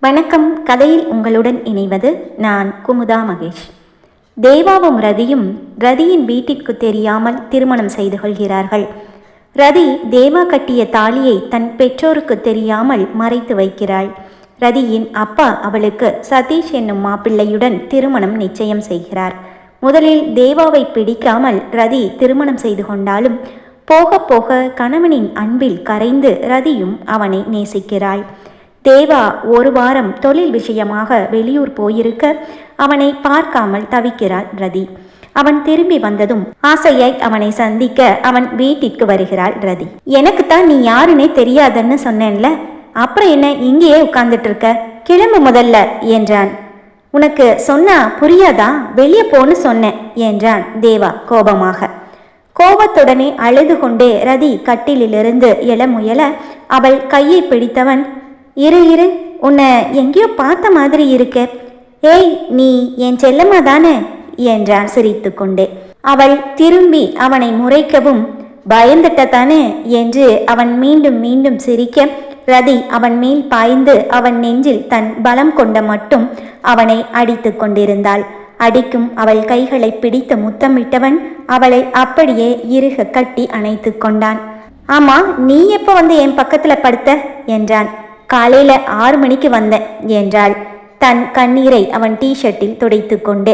வணக்கம். கதையில் உங்களுடன் இணைவது நான் குமுதா மகேஷ். தேவாவும் ரதியும் ரதியின் வீட்டிற்கு தெரியாமல் திருமணம் செய்து கொள்கிறார்கள். ரதி தேவா கட்டிய தாலியை தன் பெற்றோருக்கு தெரியாமல் மறைத்து வைக்கிறாள். ரதியின் அப்பா அவளுக்கு சதீஷ் என்னும் மாப்பிள்ளையுடன் திருமணம் நிச்சயம் செய்கிறார். முதலில் தேவாவை பிடிக்காமல் ரதி திருமணம் செய்து கொண்டாலும் போக போக கணவனின் அன்பில் கரைந்து ரதியும் அவனை நேசிக்கிறாள். தேவா ஒரு வாரம் தொழில் விஷயமாக வெளியூர் போயிருக்க அவனை பார்க்காமல் தவிக்கிறாள் ரதி. அவன் திரும்பி வந்ததும் ஆசையாய் அவனை சந்திக்க அவன் வீட்டிற்கு வருகிறாள் ரதி. எனக்கு தான் நீ யாருன்னே தெரியாதுன்னு சொன்னேன்ல, அப்புறம் என்ன இங்கேயே உட்கார்ந்துட்டு இருக்க? கிளம்பு முதல்ல என்றான். உனக்கு சொன்னா புரியாதா? வெளியே போன்னு சொன்னேன் என்றான் தேவா கோபமாக. கோபத்துடனே அழுது கொண்டே ரதி கட்டிலிருந்து எழ முயல அவள் கையை பிடித்தவன், இரு உன்னை எங்கேயோ பார்த்த மாதிரி இருக்க. ஏய், நீ என் செல்லம்மா தானே என்றான் சிரித்து கொண்டே. அவள் திரும்பி அவனை முறைக்கவும், பயந்துட்ட தானே என்று அவன் மீண்டும் மீண்டும் சிரிக்க ரதி அவன் மேல் பாய்ந்து அவன் நெஞ்சில் தன் பலம் கொண்ட மட்டும் அவனை அடித்து கொண்டிருந்தாள். அடிக்கும் அவள் கைகளை பிடித்து முத்தமிட்டவன் அவளை அப்படியே இறுக கட்டி அணைத்து கொண்டான். ஆமா, நீ எப்போ வந்து என் பக்கத்துல படுத்த என்றான். காலையில 6 மணிக்கு வந்தேன் என்றாள் தன் கண்ணீரை அவன் டிஷர்ட்டில் துடைத்து கொண்டு.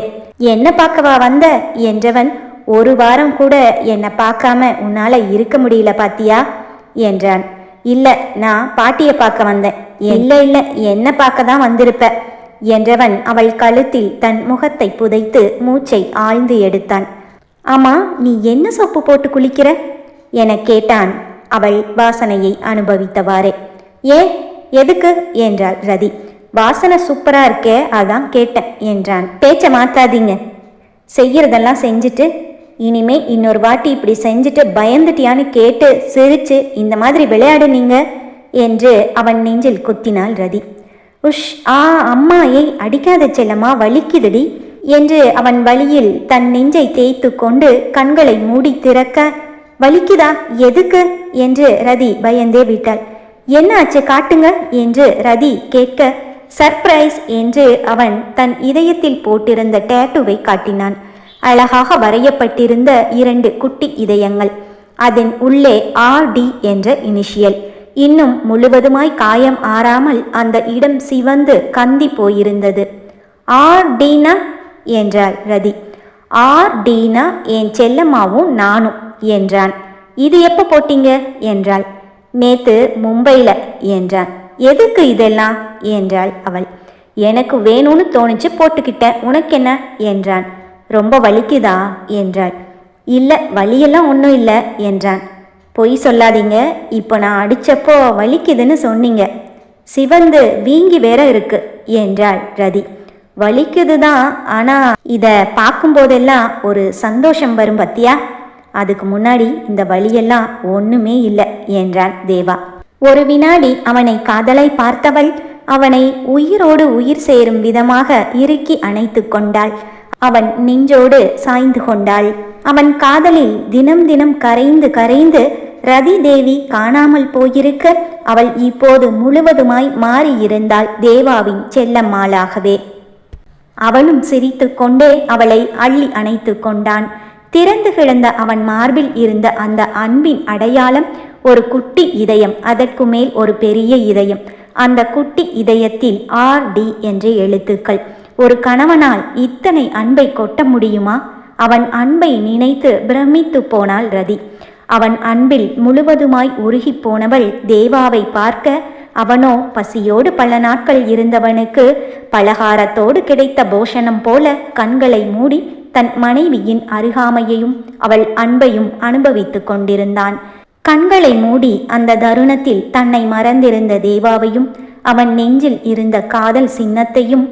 என்ன பார்க்கவா வந்த என்றவன், ஒரு வாரம் கூட என்னை பார்க்காம உன்னால இருக்க முடியல பாத்தியா என்றான். இல்ல, நான் பாட்டியை பார்க்க வந்தேன். இல்ல என்ன பார்க்க தான் வந்திருப்ப என்றவன் அவள் கழுத்தில் தன் முகத்தை புதைத்து மூச்சை ஆழ்ந்து எடுத்தான். ஆமா, நீ என்ன சோப்பு போட்டு குளிக்கிற என கேட்டான் அவள் வாசனையை அனுபவித்தவாறே. எதுக்கு என்றாள் ரதி. வாசனை சூப்பரா இருக்கே, அதான் கேட்டேன் என்றான். பேச்ச மாத்தாதீங்க, செய்யறதெல்லாம் செஞ்சுட்டு இனிமே இன்னொரு வாட்டி இப்படி செஞ்சுட்டு பயந்துட்டியான்னு கேட்டு சிரிச்சு இந்த மாதிரி விளையாடுனீங்க என்று அவன் நெஞ்சில் குத்தினாள் ரதி. உஷ், அம்மா, ஏய் அடிக்காத செல்லம்மா, வலிக்குதுடி என்று அவன் வலியில் தன் நெஞ்சை தேய்த்து கொண்டு கண்களை மூடி திறக்க, வலிக்குதா? எதுக்கு என்று ரதி பயந்தே விட்டாள். என்ன ஆச்சு, காட்டுங்க என்று ரதி கேட்க, சர்ப்ரைஸ் என்று அவன் தன் இதயத்தில் போட்டிருந்த டேட்டூவை காட்டினான். அழகாக வரையப்பட்டிருந்த 2 குட்டி இதயங்கள், அதன் உள்ளே RD என்ற இனிஷியல். இன்னும் முழுவதுமாய் காயம் ஆறாமல் அந்த இடம் சிவந்து கந்தி போயிருந்தது. RDனா என்றாள் ரதி. RDனா என் செல்லம்மாவும் நானும் என்றான். இது எப்போ போட்டீங்க என்றாள். நேத்து மும்பையில என்றான். எதுக்கு இதெல்லாம் என்றாள் அவள். எனக்கு வேணும்னு தோணிச்சு போட்டுக்கிட்டேன், உனக்கு என்ன என்றான். ரொம்ப வலிக்குதா என்றாள். இல்லை, வலியெல்லாம் ஒன்றும் இல்லை என்றான். பொய் சொல்லாதீங்க, இப்போ நான் அடிச்சப்போ வலிக்குதுன்னு சொன்னீங்க, சிவந்து வீங்கி வேற இருக்கு என்றாள் ரதி. வலிக்குது தான், ஆனால் இதை பார்க்கும்போதெல்லாம் ஒரு சந்தோஷம் வரும் பத்தியா, அதுக்கு முன்னாடி இந்த வலியெல்லாம் ஒண்ணுமே இல்லை என்றான் தேவா. ஒரு வினாடி அவனை காதலாய் பார்த்தவள் அவனை உயிரோடு உயிர் சேரும் விதமாக இறுக்கி அணைத்து கொண்டாள். அவன் நெஞ்சோடு சாய்ந்து கொண்டாள். அவன் காதலில் தினம் தினம் கரைந்து கரைந்து ரதி தேவி காணாமல் போயிருக்க அவள் இப்போது முழுவதுமாய் மாறியிருந்தாள் தேவாவின் செல்லம்மாளாகவே. அவனும் சிரித்து கொண்டே அவளை அள்ளி அணைத்து கொண்டான். திறந்து கிடந்த அவன் மார்பில் இருந்த அந்த அன்பின் அடையாளம் ஒரு குட்டி இதயம், அதற்கு மேல் ஒரு பெரிய இதயம். அந்த குட்டி இதயத்தில் RD என்ற எழுத்துக்கள். ஒரு கணவனால் இத்தனை அன்பை கொட்ட முடியுமா? அவன் அன்பை நினைத்து பிரமித்து போனாள் ரதி. அவன் அன்பில் முழுவதுமாய் உருகி போனவள் தேவாவை பார்க்க, அவனோ பசியோடு பல நாட்கள் இருந்தவனுக்கு பலகாரத்தோடு கிடைத்த போஷணம் போல கண்களை மூடி தன் மனைவியின் அருகாமையையும் அவள் அன்பையும் அனுபவித்து கொண்டிருந்தான். கண்களை மூடி அந்த தருணத்தில் தன்னை மறந்திருந்த தேவாவையும் அவன் நெஞ்சில் இருந்த காதல் சின்னத்தையும்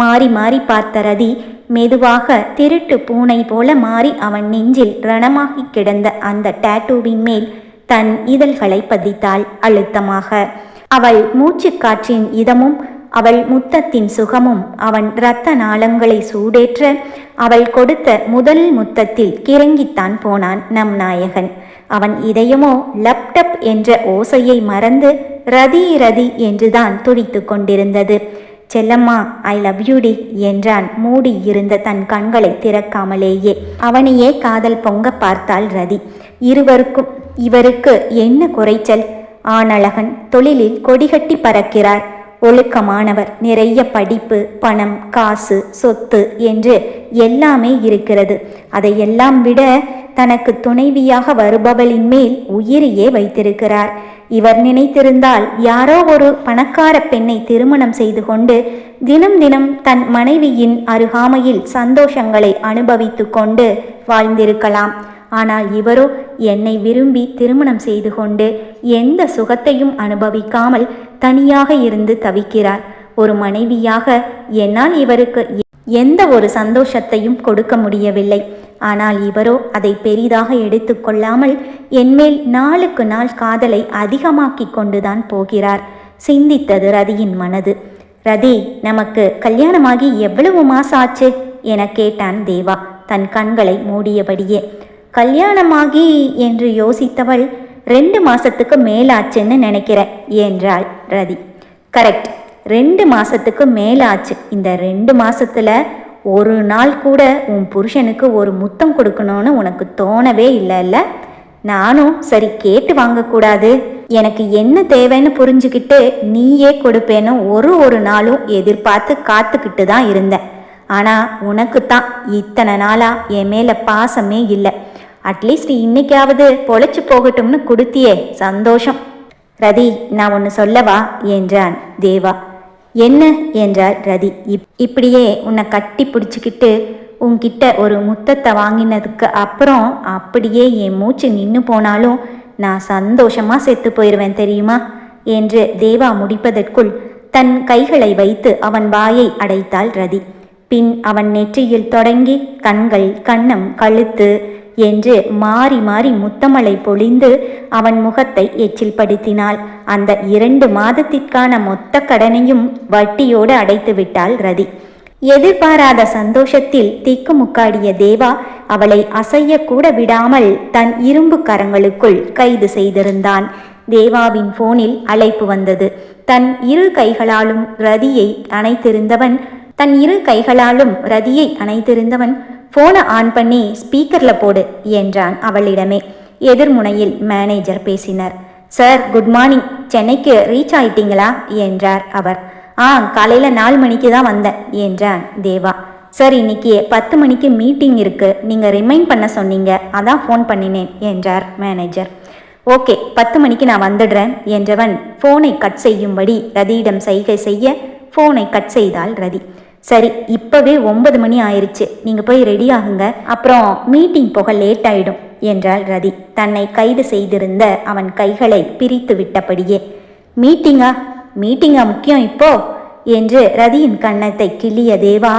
மாறி மாறி பார்த்த ரதி மெதுவாக திருட்டு பூனை போல மாறி அவன் நெஞ்சில் ரணமாகி கிடந்த அந்த டேட்டூவின் மேல் தன் இதழ்களை பதித்தாள் அழுத்தமாக. அவள் மூச்சு காற்றின் இதமும் அவள் முத்தத்தின் சுகமும் அவன் இரத்த நாளங்களை சூடேற்ற அவள் கொடுத்த முதல் முத்தத்தில் கிறங்கித்தான் போனான் நம் நாயகன். அவன் இதயமோ லப்டப் என்ற ஓசையை மறந்து ரதி ரதி என்றுதான் துடித்து கொண்டிருந்தது. செல்லம்மா, ஐ லவ் யூடி என்றான் மூடி இருந்த தன் கண்களை திறக்காமலேயே. அவனையே காதல் பொங்க பார்த்தாள் ரதி. இருவருக்கும் இவருக்கு என்ன குறைச்சல்? ஆணழகன், தொழிலில் கொடிகட்டி பறக்கிறார், ஒழுக்கமானவர், நிறைய படிப்பு, பணம், காசு, சொத்து என்று எல்லாமே இருக்கிறது. அதையெல்லாம் விட தனக்கு துணைவியாக வருபவளின் மேல் உயிரையே வைத்திருக்கிறார். இவர் நினைத்திருந்தால் யாரோ ஒரு பணக்கார பெண்ணை திருமணம் செய்து கொண்டு தினம் தினம் தன் மனைவியின் அருகாமையில் சந்தோஷங்களை அனுபவித்து கொண்டு வாழ்ந்திருக்கலாம். ஆனால் இவரோ என்னை விரும்பி திருமணம் செய்து கொண்டு எந்த சுகத்தையும் அனுபவிக்காமல் தனியாக இருந்து தவிக்கிறார். ஒரு மனைவியாக என்னால் இவருக்கு எந்த ஒரு சந்தோஷத்தையும் கொடுக்க முடியவில்லை. ஆனால் இவரோ அதை பெரிதாக எடுத்துக்கொள்ளாமல் என்மேல் நாளுக்கு நாள் காதலை அதிகமாக்கி கொண்டுதான் போகிறார். சிந்தித்தது ரதியின் மனது. ரதி, நமக்கு கல்யாணமாகி எவ்வளவு மாசம் ஆச்சு என கேட்டான் தேவா தன் கண்களை மூடியபடியே. கல்யாணமாகி என்று யோசித்தவள் 2 மாசத்துக்கு மேலாச்சுன்னு நினைக்கிறேன் என்றாள் ரதி. கரெக்ட், 2 மாசத்துக்கு மேலாச்சு. இந்த 2 மாசத்துல ஒரு நாள் கூட உன் புருஷனுக்கு ஒரு முத்தம் கொடுக்கணும்னு உனக்கு தோணவே இல்லைல்ல? நானும் சரி கேட்டு வாங்கக்கூடாது, எனக்கு என்ன தேவைன்னு புரிஞ்சுக்கிட்டு நீயே கொடுப்பேன்னு ஒரு நாளும் எதிர்பார்த்து காத்துக்கிட்டு தான் இருந்தேன். ஆனால் உனக்கு தான் இத்தனை நாளா என் மேலே பாசமே இல்லை. அட்லீஸ்ட் இன்னைக்காவது பொழைச்சு போகட்டும்னு கொடுத்தியே, சந்தோஷம். ரதி, நான் ஒன்று சொல்லவா என்றான் தேவா. என்ன என்றார் ரதி. இப்படியே உன்னை கட்டி பிடிச்சிக்கிட்டு உன்கிட்ட ஒரு முத்தத்தை வாங்கினதுக்கு அப்புறம் அப்படியே என் மூச்சு நின்று போனாலும் நான் சந்தோஷமாக செத்து போயிடுவேன் தெரியுமா என்று தேவா முடிப்பதற்குள் தன் கைகளை வைத்து அவன் வாயை அடைத்தாள் ரதி. பின் அவன் நெற்றியில் தொடங்கி கண்கள், கன்னம், கழுத்து என்று மாறி மாறி முத்தமலை பொழிந்து அவன் முகத்தை எச்சில் படுத்தினாள். அந்த 2 மாதத்திற்கான மொத்த கடனையும் வட்டியோடு அடைத்து விட்டாள் ரதி. எதிர்பாராத சந்தோஷத்தில் திக்குமுக்காடிய தேவா அவளை அசையக்கூட விடாமல் தன் இரும்பு கரங்களுக்குள் கைது செய்திருந்தான். தேவாவின் போனில் அழைப்பு வந்தது. தன் இரு கைகளாலும் ரதியை அணைத்திருந்தவன் போனை ஆன் பண்ணி ஸ்பீக்கரில் போடு என்றான் அவளிடமே. எதிர்முனையில் மேனேஜர் பேசினார். சார், குட் மார்னிங், சென்னைக்கு ரீச் ஆயிட்டீங்களா என்றார் அவர். காலையில் 4 மணிக்கு தான் வந்தேன் என்றான் தேவா. சார், இன்னைக்கு 10 மணிக்கு மீட்டிங் இருக்கு, நீங்கள் ரிமைண்ட் பண்ண சொன்னீங்க, அதான் ஃபோன் பண்ணினேன் என்றார் மேனேஜர். ஓகே, 10 மணிக்கு நான் வந்துடுறேன் என்றவன் ஃபோனை கட் செய்யும்படி ரதியிடம் சைகை செய்ய ஃபோனை கட் செய்தாள் ரதி. சரி, இப்போவே 9 மணி ஆயிடுச்சு, நீங்கள் போய் ரெடி ஆகுங்க, அப்புறம் மீட்டிங் போக லேட் ஆயிடும் என்றாள் ரதி தன்னை கைது செய்திருந்த அவன் கைகளை பிரித்து விட்டபடியே. மீட்டிங்கா முக்கியம் இப்போ என்று ரதியின் கன்னத்தை கிள்ளிய தேவா,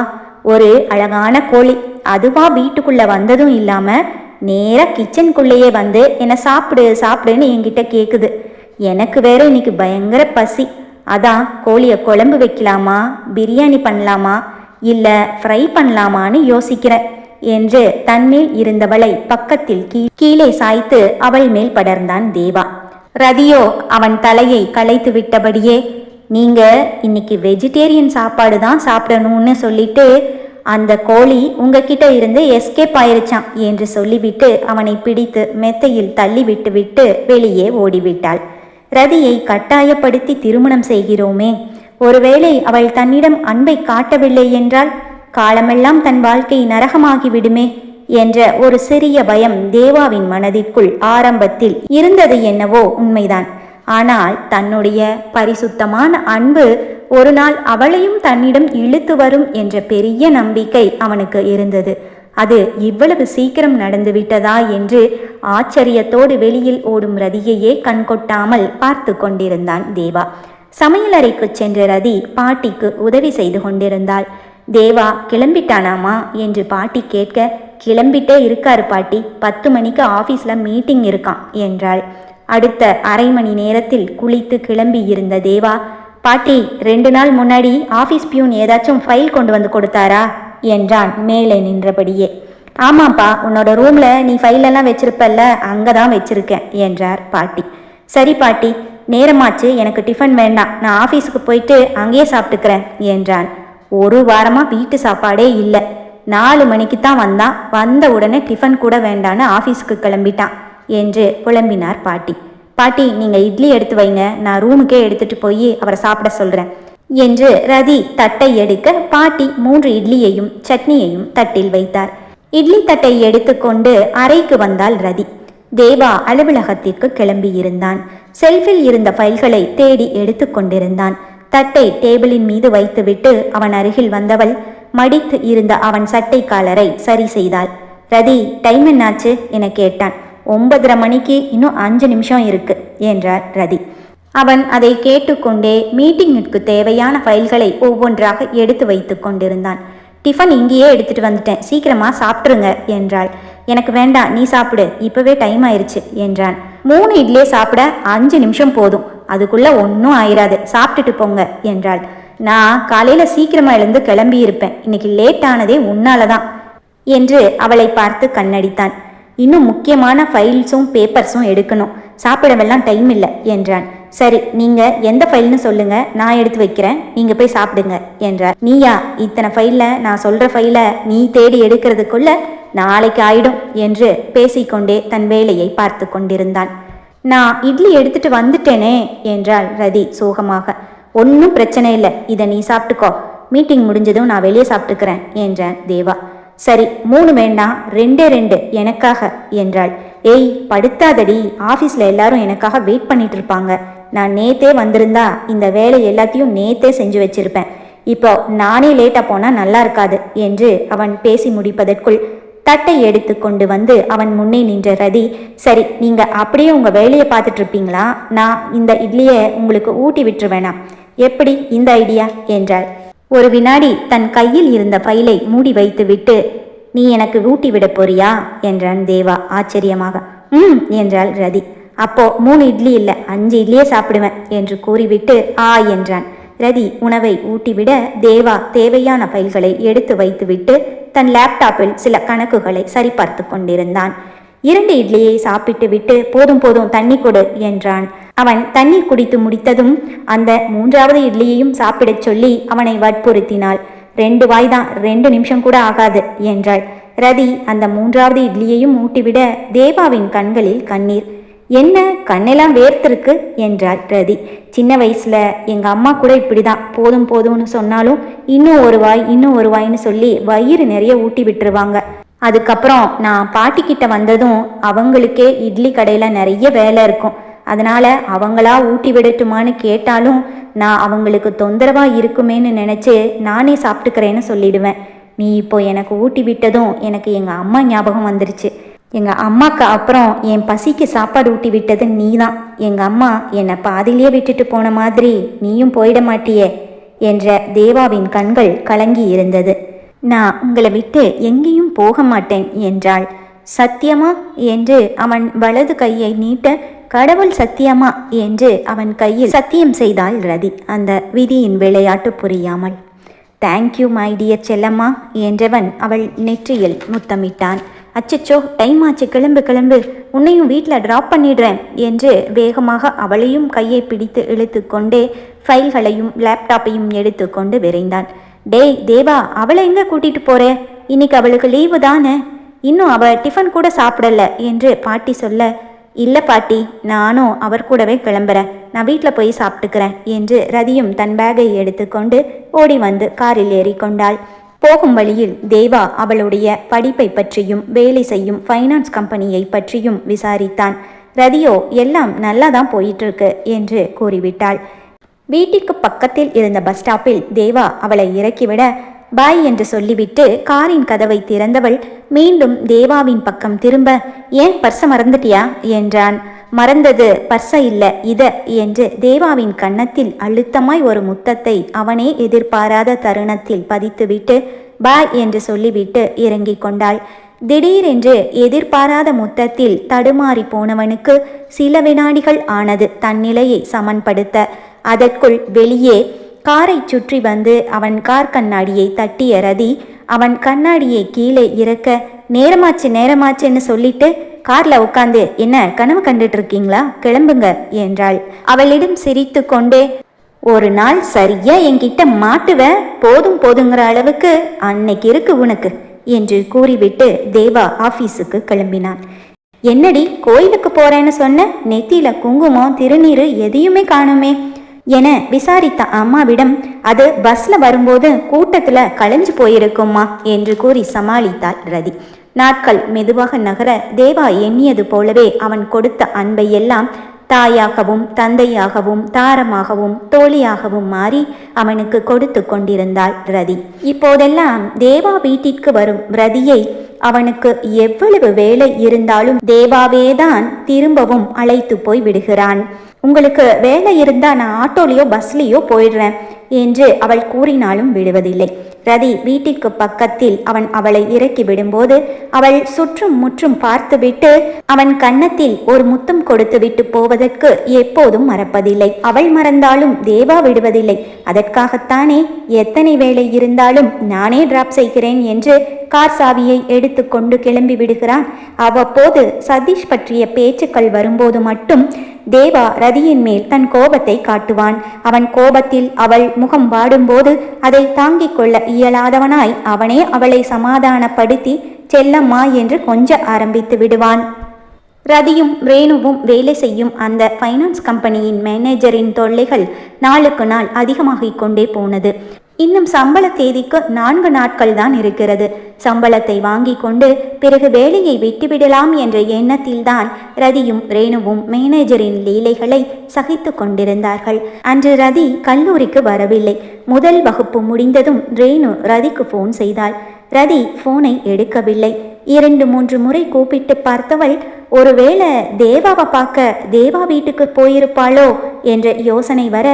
ஒரு அழகான கோழி அதுவா வீட்டுக்குள்ள வந்ததும் இல்லாம நேரா கிச்சனுக்குள்ளேயே வந்து என்ன சாப்பிடுன்னு என்கிட்ட கேக்குது. எனக்கு வேற இன்னைக்கு பயங்கர பசி. அதான் கோழியை குழம்பு வைக்கலாமா, பிரியாணி பண்ணலாமா, இல்லை ஃப்ரை பண்ணலாமான்னு யோசிக்கிறேன் என்று தன்மேல் இருந்தவளை பக்கத்தில் கீழே சாய்த்து அவள் மேல் படர்ந்தான் தேவா. ரதியோ அவன் தலையை களைத்து விட்டபடியே, நீங்க இன்னைக்கு வெஜிடேரியன் சாப்பாடு தான் சாப்பிடணும்னு சொல்லிட்டு அந்த கோழி உங்ககிட்ட இருந்து எஸ்கேப் ஆயிருச்சான் என்று சொல்லிவிட்டு அவனை பிடித்து மெத்தையில் தள்ளி விட்டு வெளியே ஓடிவிட்டாள். ரதியை கட்டாயப்படுத்தி திருமணம் செய்கிறோமே, ஒருவேளை அவள் தன்னிடம் அன்பை காட்டவில்லை என்றால் காலமெல்லாம் தன் வாழ்க்கை நரகமாகிவிடுமே என்ற ஒரு சிறிய பயம் தேவாவின் மனதிற்குள் ஆரம்பத்தில் இருந்தது. என்னவோ உண்மைதான். ஆனால் தன்னுடைய பரிசுத்தமான அன்பு ஒரு நாள் அவளையும் தன்னிடம் இழுத்து வரும் என்ற பெரிய நம்பிக்கை அவனுக்கு இருந்தது. அது இவ்வளவு சீக்கிரம் நடந்துவிட்டதா என்று ஆச்சரியத்தோடு வெளியில் ஓடும் ரதியையே கண்கொட்டாமல் பார்த்து கொண்டிருந்தான் தேவா. சமையலறைக்கு சென்ற ரதி பாட்டிக்கு உதவி செய்து கொண்டிருந்தாள். தேவா கிளம்பிட்டானாமா என்று பாட்டி கேட்க, கிளம்பிட்டே இருக்காரு பாட்டி, 10 மணிக்கு ஆஃபீஸில் மீட்டிங் இருக்கான் என்றாள். அடுத்த அரை மணி நேரத்தில் குளித்து கிளம்பி இருந்த தேவா, பாட்டி 2 நாள் முன்னாடி ஆஃபீஸ் பியூன் ஏதாச்சும் ஃபைல் கொண்டு வந்து கொடுத்தாரா என்றான் மேலே நின்றபடியே. ஆமாப்பா, உன்னோட ரூமில் நீ ஃபைலெல்லாம் வச்சிருப்பல்ல, அங்கே தான் வச்சிருக்கேன் என்றார் பாட்டி. சரி பாட்டி, நேரமாச்சு, எனக்கு டிஃபன் வேண்டாம், நான் ஆஃபீஸுக்கு போயிட்டு அங்கேயே சாப்பிட்டுக்கிறேன் என்றான். ஒரு வாரமாக வீட்டு சாப்பாடே இல்லை. 4 மணிக்கு தான் வந்தான். வந்த உடனே டிஃபன் கூட வேண்டான்னு ஆஃபீஸுக்கு கிளம்பிட்டான் என்று புலம்பினார் பாட்டி. பாட்டி, நீங்கள் இட்லி எடுத்து வைங்க, நான் ரூமுக்கே எடுத்துட்டு போய் அவரை சாப்பிட சொல்கிறேன் என்று ரதி தட்டை எடுக்க பாட்டி 3 இட்லியையும் சட்னியையும் தட்டில் வைத்தார். இட்லி தட்டை எடுத்துக்கொண்டு அறைக்கு வந்தாள் ரதி. தேவா அலுவலகத்திற்கு கிளம்பியிருந்தான். செல்ஃபில் இருந்த ஃபைல்களை தேடி எடுத்து கொண்டிருந்தான். தட்டை டேபிளின் மீது வைத்துவிட்டு அவன் அருகில் வந்தவள் மடித்து இருந்த அவன் சட்டை காலரை சரி செய்தாள். ரதி, டைம் என்னாச்சு என கேட்டான். 9:30 மணிக்கு இன்னும் 5 நிமிஷம் இருக்கு என்றார் ரதி. அவன் அதை கேட்டுக்கொண்டே மீட்டிங்கிற்கு தேவையான ஃபைல்களை ஒவ்வொன்றாக எடுத்து வைத்து கொண்டிருந்தான். டிஃபன் இங்கேயே எடுத்துட்டு வந்துட்டேன், சீக்கிரமா சாப்பிட்ருங்க என்றாள். எனக்கு வேண்டாம், நீ சாப்பிடு, இப்பவே டைம் ஆயிடுச்சு என்றான். 3 இட்லியே சாப்பிட 5 நிமிஷம் போதும், அதுக்குள்ள ஒன்றும் ஆயிராது, சாப்பிட்டுட்டு போங்க என்றாள். நான் காலையில சீக்கிரமா எழுந்து கிளம்பி இருப்பேன், இன்னைக்கு லேட் ஆனதே உன்னாலதான் என்று அவளை பார்த்து கண்ணடித்தான். இன்னும் முக்கியமான ஃபைல்ஸும் பேப்பர்ஸும் எடுக்கணும், சாப்பிடவெல்லாம் டைம் இல்லை என்றான். சரி, நீங்க எந்த ஃபைல்னு சொல்லுங்க, நான் எடுத்து வைக்கிறேன், நீங்க போய் சாப்பிடுங்க என்றார். நீயா, இத்தனை ஃபைல்ல நான் சொல்ற ஃபைல நீ தேடி எடுக்கிறதுக்குள்ள நாளைக்கு ஆயிடும் என்று பேசிக்கொண்டே தன் வேலையை பார்த்து கொண்டிருந்தான். நான் இட்லி எடுத்துட்டு வந்துட்டேனே என்றாள் ரதி சோகமாக. ஒன்றும் பிரச்சனை இல்லை, இதை நீ சாப்பிட்டுக்கோ, மீட்டிங் முடிஞ்சதும் நான் வெளியே சாப்பிட்டுக்கிறேன் என்றான் தேவா. சரி, 3 வேண்டாம், 2 எனக்காக என்றாள். ஏய், படுத்தாதடி, ஆஃபீஸில் எல்லாரும் எனக்காக வெயிட் பண்ணிட்டு இருப்பாங்க. நான் நேத்தே வந்திருந்தா இந்த வேலை எல்லாத்தையும் நேத்தே செஞ்சு வச்சிருப்பேன். இப்போ நானே லேட்டாக போனால் நல்லா இருக்காது என்று அவன் பேசி முடிப்பதற்குள் தட்டை எடுத்து கொண்டு வந்து அவன் முன்னே நின்ற ரதி, சரி, நீங்கள் அப்படியே உங்கள் வேலையை பார்த்துட்டு இருப்பீங்களா, நான் இந்த இட்லியை உங்களுக்கு ஊட்டி விட்டுருவேனா, எப்படி இந்த ஐடியா என்றாள். ஒரு வினாடி தன் கையில் இருந்த ஃபைலை மூடி வைத்துவிட்டு, நீ எனக்கு ஊட்டி விட போறியா என்றான் தேவா ஆச்சரியமாக. என்றாள் ரதி. அப்போ 3 இட்லி இல்லை, 5 இட்லியே சாப்பிடுவேன் என்று கூறிவிட்டு ஆ என்றான். ரதி உணவை ஊட்டிவிட தேவா தேவையான ஃபைல்களை எடுத்து வைத்துவிட்டு தன் லேப்டாப்பில் சில கணக்குகளை சரிபார்த்து கொண்டிருந்தான். 2 இட்லியை சாப்பிட்டு விட்டு போதும் போதும் தண்ணி கொடு என்றான். அவன் தண்ணீர் குடித்து முடித்ததும் அந்த 3வது இட்லியையும் சாப்பிடச் சொல்லி அவனை வற்புறுத்தினாள். 2 வாய்தான், 2 நிமிஷம் கூட ஆகாது என்றாள். ரதி அந்த 3வது இட்லியையும் ஊட்டிவிட தேவாவின் கண்களில் கண்ணீர். என்ன, கண்ணெல்லாம் வேர்த்திருக்கு என்றாள் ரதி. சின்ன வயசுல எங்க அம்மா கூட இப்படிதான், போதும் போதும்னு சொன்னாலும் இன்னும் ஒரு வாய்ன்னு சொல்லி வயிறு நிறைய ஊட்டி விட்டுருவாங்க. அதுக்கப்புறம் நான் பாட்டிக்கிட்ட வந்ததும் அவங்களுக்கே இட்லி கடையில் நிறைய வேலை இருக்கும், அதனால அவங்களா ஊட்டி விடட்டுமான்னு கேட்டாலும் நான் அவங்களுக்கு தொந்தரவாக இருக்குமேன்னு நினச்சி நானே சாப்பிட்டுக்கிறேன்னு சொல்லிடுவேன். நீ இப்போ எனக்கு ஊட்டி விட்டதும் எனக்கு எங்கள் அம்மா ஞாபகம் வந்துருச்சு. எங்கள் அம்மாவுக்கு அப்புறம் என் பசிக்கு சாப்பாடு ஊட்டி விட்டது நீ தான். எங்கள் அம்மா என்னை பாதிலேயே விட்டுட்டு போன மாதிரி நீயும் போயிட மாட்டியே என்ற தேவாவின் கண்கள் கலங்கி இருந்தது. நான் உங்களை விட்டு எங்கேயும் போக மாட்டேன் என்றாள். சத்தியமா என்று அவன் வலது கையை நீட்ட, கடவுள் சத்தியமா என்று அவன் கையில் சத்தியம் செய்தாள் ரதி, அந்த விதியின் விளையாட்டு புரியாமல். தேங்க்யூ மை டியர் செல்லம்மா என்றவன் அவள் நெற்றியில் முத்தமிட்டான். அச்சச்சோ, டைம் ஆச்சு, கிளம்பு கிளம்பு, உன்னையும் வீட்டில் ட்ராப் பண்ணிடுறேன் என்று வேகமாக அவளையும் கையை பிடித்து இழுத்து கொண்டே ஃபைல்களையும் லேப்டாப்பையும் எடுத்து கொண்டு விரைந்தான். டேய் தேவா, அவளை எங்கே கூட்டிகிட்டு போற? இன்னைக்கு அவளுக்கு லீவு தானே, இன்னும் அவள் டிஃபன் கூட சாப்பிடல என்று பாட்டி சொல்ல, இல்லை பாட்டி, நானும் அவர் கூடவே கிளம்புறேன், நான் வீட்டில் போய் சாப்பிட்டுக்கிறேன் என்று ரதியும் தன் பேக்கை எடுத்துக்கொண்டு ஓடி வந்து காரில் ஏறிக்கொண்டாள். போகும் வழியில் தேவா அவளுடைய படிப்பை பற்றியும் வேலை செய்யும் ஃபைனான்ஸ் கம்பெனியை பற்றியும் விசாரித்தான். ரதியோ எல்லாம் நல்லா தான் போயிட்டுருக்கு என்று கூறிவிட்டாள். வீட்டிற்கு பக்கத்தில் இருந்த பஸ் ஸ்டாப்பில் தேவா அவளை இறக்கிவிட பாய் என்று சொல்லிவிட்டு காரின் கதவை திறந்தவள் மீண்டும் தேவாவின் பக்கம் திரும்ப, ஏன் பர்ஸை மறந்துட்டியா என்றான். மறந்தது பர்ஸை இல்லை இத என்று தேவாவின் கன்னத்தில் அழுத்தமாய் ஒரு முத்தத்தை அவனே எதிர்பாராத தருணத்தில் பதித்துவிட்டு பாய் என்று சொல்லிவிட்டு இறங்கிக் கொண்டாள். திடீரென்று எதிர்பாராத முத்தத்தில் தடுமாறி போனவனுக்கு சில வினாடிகள் ஆனது தன் நிலையை சமன்படுத்த. அதற்குள் வெளியே காரை சுற்றி வந்து அவன் கார் கண்ணாடியை தட்டிய ரதி அவன் கண்ணாடியை கீழே இறக்க, நேரமாச்சுன்னு சொல்லிட்டு கார்ல உட்காந்து என்ன கனவு கண்டுட்டு இருக்கீங்களா, கிளம்புங்க என்றாள். அவளிடம் சிரித்து கொண்டே, ஒரு நாள் சரியா என்கிட்ட மாட்டுவ, போதும் போதுங்கிற அளவுக்கு அன்னைக்கு இருக்கு உனக்கு என்று கூறிவிட்டு தேவா ஆபீஸுக்கு கிளம்பினான். என்னடி கோயிலுக்கு போறேன்னு சொன்ன, நெத்தியில குங்குமம் திருநீரு எதையுமே காணுமே என விசாரித்த அம்மாவிடம், அது பஸ்ல வரும்போது கூட்டத்துல களைஞ்சு போயிருக்கும்மா என்று கூறி சமாளித்தாள் ரதி. நாட்கள் மெதுவாக நகர தேவா எண்ணியது போலவே அவன் கொடுத்த அன்பை எல்லாம் தாயாகவும் தந்தையாகவும் தாரமாகவும் தோழியாகவும் மாறி அவனுக்கு கொடுத்து கொண்டிருந்தாள் ரதி. இப்போதெல்லாம் தேவா வீட்டிற்கு வரும் ரதியை அவனுக்கு எவ்வளவு வேலை இருந்தாலும் தேவாவேதான் திரும்பவும் அழைத்து போய் விடுகிறான். உங்களுக்கு வேலை இருந்தா நான் ஆட்டோலையோ பஸ்லேயோ போயிடுறேன் என்று அவள் கூறினாலும் விடுவதில்லை. ரதி வீட்டிற்கு பக்கத்தில் அவன் அவளை இறக்கி விடும்போது அவள் சுற்றும் முற்றும் பார்த்துவிட்டு அவன் கன்னத்தில் ஒரு முத்தம் கொடுத்து விட்டு போவதற்கு எப்போதும் மறப்பதில்லை. அவள் மறந்தாலும் தேவா விடுவதில்லை. அதற்காகத்தானே எத்தனை வேலை இருந்தாலும் நானே டிராப் செய்கிறேன் என்று கார் சாவியை எடுத்து கொண்டு கிளம்பி விடுகிறான். அவ்வப்போது சதீஷ் பற்றிய பேச்சுக்கள் வரும்போது மட்டும் தேவா ரதியின் மேல் தன் கோபத்தை காட்டுவான். அவன் கோபத்தில் அவள் முகம் வாடும்போது அதை தாங்கிக் கொள்ள இயலாதவனாய் அவனே அவளை சமாதானப்படுத்தி செல்லம்மா என்று கொஞ்ச ஆரம்பித்து விடுவான். ரதியும் ரேணுவும் வேலை செய்யும் அந்த ஃபைனான்ஸ் கம்பெனியின் மேனேஜரின் தொல்லைகள் நாளுக்கு நாள் அதிகமாகிக் கொண்டே போனது. இன்னும் சம்பள தேதிக்கு 4 நாட்கள் தான் இருக்கிறது. சம்பளத்தை வாங்கி கொண்டு பிறகு வேலையை விட்டுவிடலாம் என்ற எண்ணத்தில்தான் ரதியும் ரேணுவும் மேனேஜரின் லீலைகளை சகித்து கொண்டிருந்தார்கள். அன்று ரதி கல்லூரிக்கு வரவில்லை. முதல் வகுப்பு முடிந்ததும் ரேணு ரதிக்கு ஃபோன் செய்தாள். ரதி ஃபோனை எடுக்கவில்லை. 2-3 முறை கூப்பிட்டு பார்த்தவள் ஒருவேளை தேவாவை பார்க்க தேவா வீட்டுக்கு போயிருப்பாளோ என்ற யோசனை வர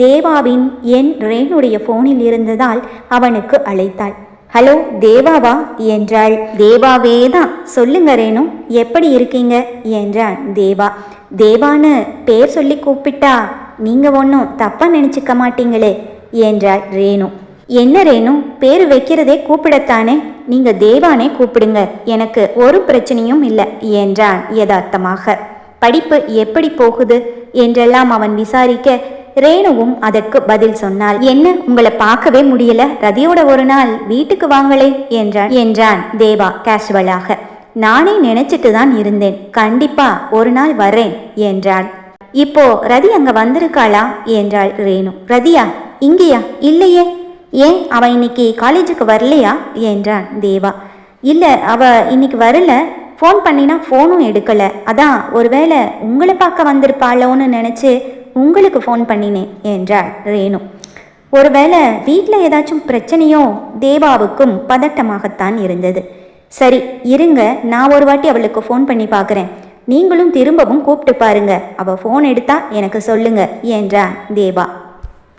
தேவாவின் எண் ரேணுடைய போனில் இருந்ததால் அவனுக்கு அழைத்தாள். ஹலோ தேவாவா என்றாள். தேவாவே தான், சொல்லுங்க ரேணு, எப்படி இருக்கீங்க என்றான் தேவா. தேவான்னு பேர் சொல்லி கூப்பிட்டா நீங்க ஒன்றும் தப்பா நினைச்சுக்க மாட்டீங்களே என்றாள் ரேணு. என்ன ரேணு, பேர் வைக்கிறதே கூப்பிடத்தானே, நீங்க தேவானே கூப்பிடுங்க, எனக்கு ஒரு பிரச்சனையும் இல்லை என்றான் யதார்த்தமாக. படிப்பு எப்படி போகுது என்றெல்லாம் அவன் விசாரிக்க ரேணுவும் அதற்கு பதில் சொன்னாள். என்ன உங்களை பார்க்கவே முடியல, ரதியோட ஒரு நாள் வீட்டுக்கு வாங்களே என்றான் தேவா கேஷுவலாக. நானே நினைச்சிட்டு தான் இருந்தேன், கண்டிப்பா ஒரு நாள் வரேன் என்றான். இப்போ ரதி அங்க வந்திருக்காளா என்றாள் ரேணு. ரதியா இங்கேயா? இல்லையே. ஏன், அவ இன்னைக்கு காலேஜுக்கு வரலையா என்றான் தேவா. இல்லை, அவ இன்னைக்கு வரல, ஃபோன் பண்ணினா ஃபோனும் எடுக்கலை, அதான் ஒருவேளை உங்களை பார்க்க வந்திருப்பாளோன்னு நினச்சி உங்களுக்கு ஃபோன் பண்ணினேன் என்றாள் ரேணு. ஒருவேளை வீட்டில் ஏதாச்சும் பிரச்சனையோ? தேவாவுக்கும் பதட்டமாகத்தான் இருந்தது. சரி இருங்க, நான் ஒரு வாட்டி அவளுக்கு ஃபோன் பண்ணி பார்க்குறேன், நீங்களும் திரும்பவும் கூப்பிட்டு பாருங்க, அவள் ஃபோன் எடுத்தா எனக்கு சொல்லுங்க என்றான் தேவா.